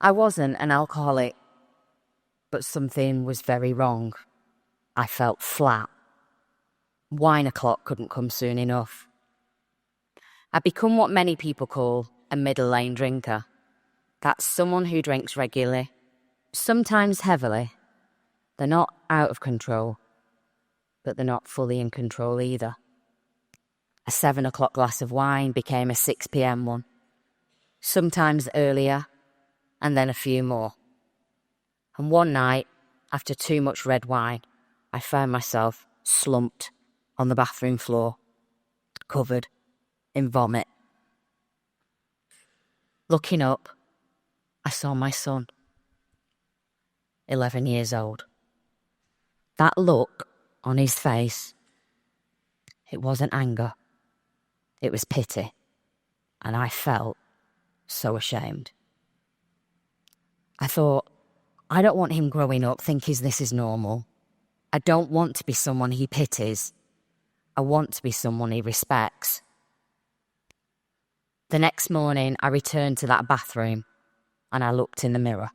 I wasn't an alcoholic, but something was very wrong. I felt flat. Wine o'clock couldn't come soon enough. I'd become what many people call a middle lane drinker. That's someone who drinks regularly, sometimes heavily. They're not out of control, but they're not fully in control either. A 7 o'clock glass of wine became a 6 p.m. one, sometimes earlier, and then a few more. And one night, after too much red wine, I found myself slumped on the bathroom floor, covered in vomit. Looking up, I saw my son, 11 years old. That look on his face, it wasn't anger, it was pity, and I felt so ashamed. I thought, I don't want him growing up thinking this is normal. I don't want to be someone he pities. I want to be someone he respects. The next morning, I returned to that bathroom and I looked in the mirror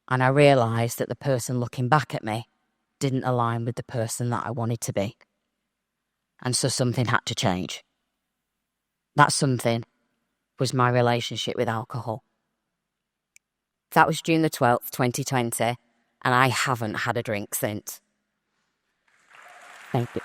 and I realised that the person looking back at me didn't align with the person that I wanted to be. And so something had to change. That something was my relationship with alcohol. That was June the 12th, 2020, and I haven't had a drink since. Thank you.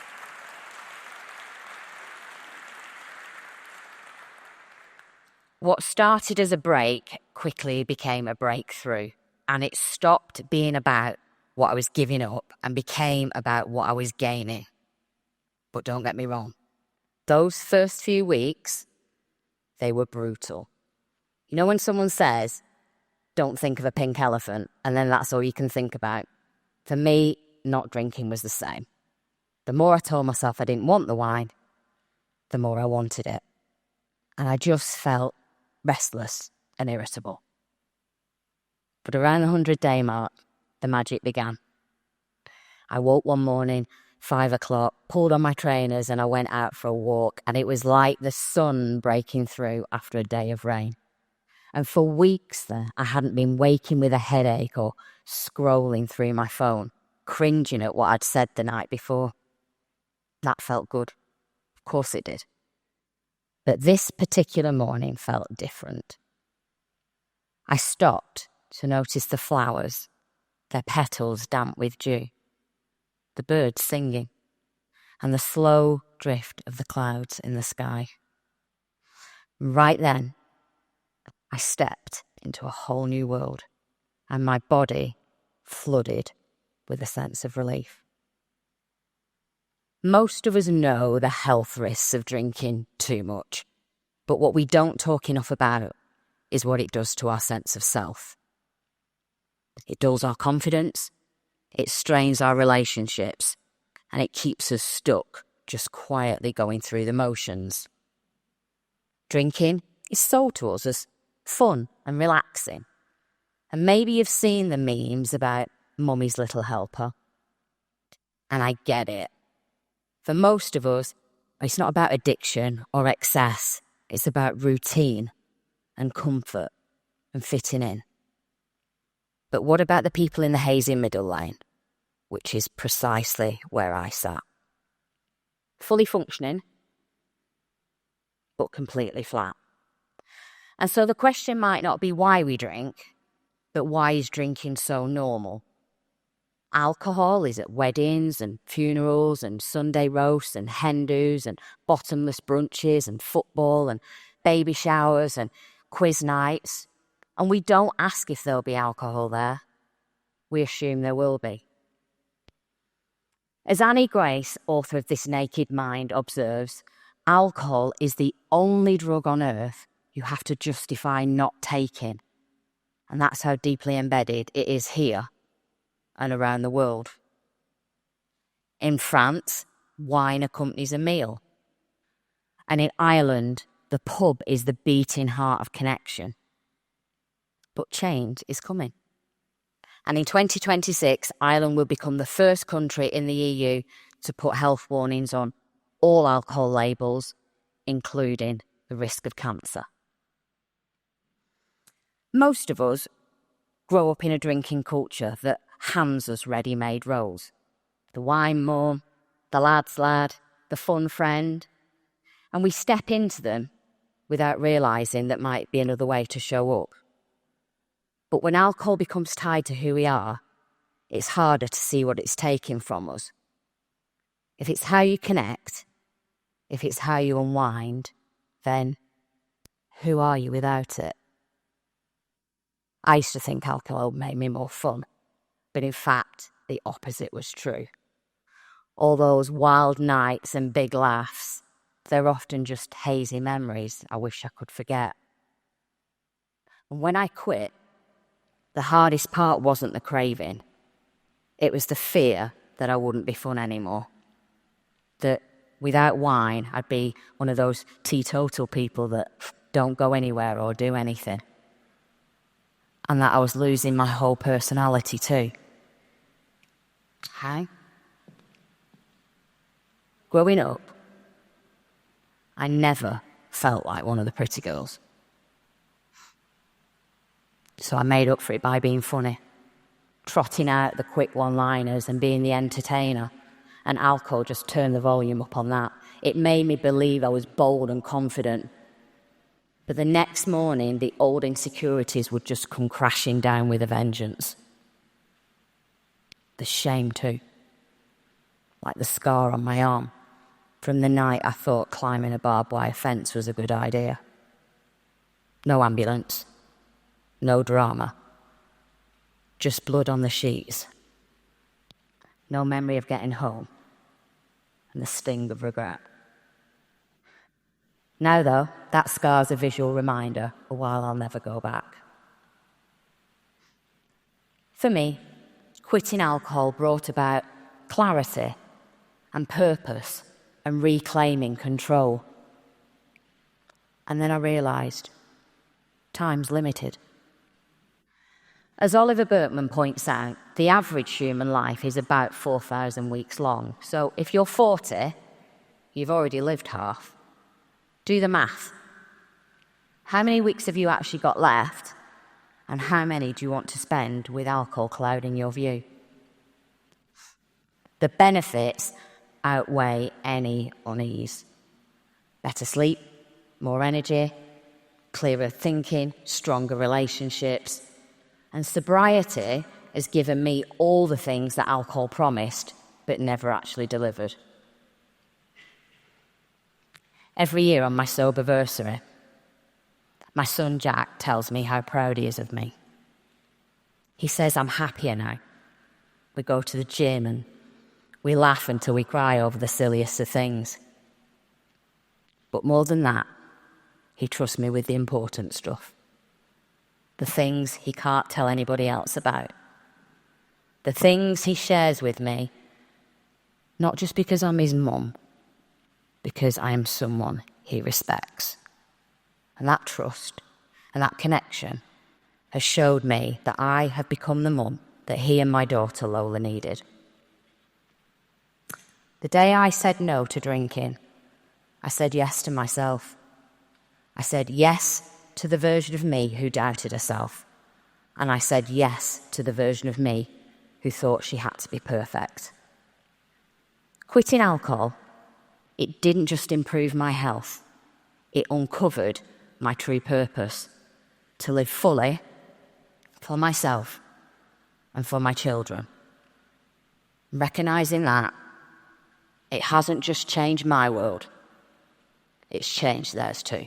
What started as a break quickly became a breakthrough, and it stopped being about what I was giving up and became about what I was gaining. But don't get me wrong, those first few weeks, they were brutal. You know when someone says, don't think of a pink elephant, and then that's all you can think about? For me, not drinking was the same. The more I told myself I didn't want the wine, the more I wanted it. And I just felt restless and irritable. But around the 100-day mark, the magic began. I woke one morning, 5 o'clock, pulled on my trainers and I went out for a walk, and it was like the sun breaking through after a day of rain. And for weeks there, I hadn't been waking with a headache or scrolling through my phone, cringing at what I'd said the night before. That felt good. Of course it did. But this particular morning felt different. I stopped to notice the flowers, their petals damp with dew, the birds singing, and the slow drift of the clouds in the sky. Right then, I stepped into a whole new world, and my body flooded with a sense of relief. Most of us know the health risks of drinking too much, but what we don't talk enough about is what it does to our sense of self. It dulls our confidence, it strains our relationships, and it keeps us stuck just quietly going through the motions. Drinking is sold to us as fun and relaxing. And maybe you've seen the memes about Mummy's Little Helper. And I get it. For most of us, it's not about addiction or excess. It's about routine and comfort and fitting in. But what about the people in the hazy middle lane, which is precisely where I sat? Fully functioning, but completely flat. And so the question might not be why we drink, but why is drinking so normal? Alcohol is at weddings and funerals and Sunday roasts and hen do's and bottomless brunches and football and baby showers and quiz nights. And we don't ask if there'll be alcohol there. We assume there will be. As Annie Grace, author of This Naked Mind, observes, alcohol is the only drug on earth you have to justify not taking. And that's how deeply embedded it is here and around the world. In France, wine accompanies a meal. And in Ireland, the pub is the beating heart of connection. But change is coming. And in 2026, Ireland will become the first country in the EU to put health warnings on all alcohol labels, including the risk of cancer. Most of us grow up in a drinking culture that hands us ready-made roles. The wine mum, the lad's lad, the fun friend. And we step into them without realising that might be another way to show up. But when alcohol becomes tied to who we are, it's harder to see what it's taking from us. If it's how you connect, if it's how you unwind, then who are you without it? I used to think alcohol made me more fun, but in fact, the opposite was true. All those wild nights and big laughs, they're often just hazy memories I wish I could forget. And when I quit, the hardest part wasn't the craving. It was the fear that I wouldn't be fun anymore. That without wine, I'd be one of those teetotal people that don't go anywhere or do anything. And that I was losing my whole personality too. How? Growing up, I never felt like one of the pretty girls. So I made up for it by being funny, trotting out the quick one-liners and being the entertainer. And alcohol just turned the volume up on that. It made me believe I was bold and confident. But the next morning, the old insecurities would just come crashing down with a vengeance. The shame too, like the scar on my arm from the night I thought climbing a barbed wire fence was a good idea. No ambulance, no drama, just blood on the sheets. No memory of getting home, and the sting of regret. Now, though, that scar's a visual reminder of why I'll never go back. For me, quitting alcohol brought about clarity and purpose and reclaiming control. And then I realised time's limited. As Oliver Burkeman points out, the average human life is about 4,000 weeks long. So if you're 40, you've already lived half. Do the math. How many weeks have you actually got left? And how many do you want to spend with alcohol clouding your view? The benefits outweigh any unease. Better sleep, more energy, clearer thinking, stronger relationships. And sobriety has given me all the things that alcohol promised, but never actually delivered. Every year on my soberversary, my son Jack tells me how proud he is of me. He says I'm happier now. We go to the gym and we laugh until we cry over the silliest of things. But more than that, he trusts me with the important stuff. The things he can't tell anybody else about. The things he shares with me, not just because I'm his mum, because I am someone he respects. And that trust and that connection has showed me that I have become the mum that he and my daughter Lola needed. The day I said no to drinking, I said yes to myself. I said yes to the version of me who doubted herself. And I said yes to the version of me who thought she had to be perfect. Quitting alcohol, it didn't just improve my health. It uncovered my true purpose, to live fully for myself and for my children. Recognising that, it hasn't just changed my world, it's changed theirs too.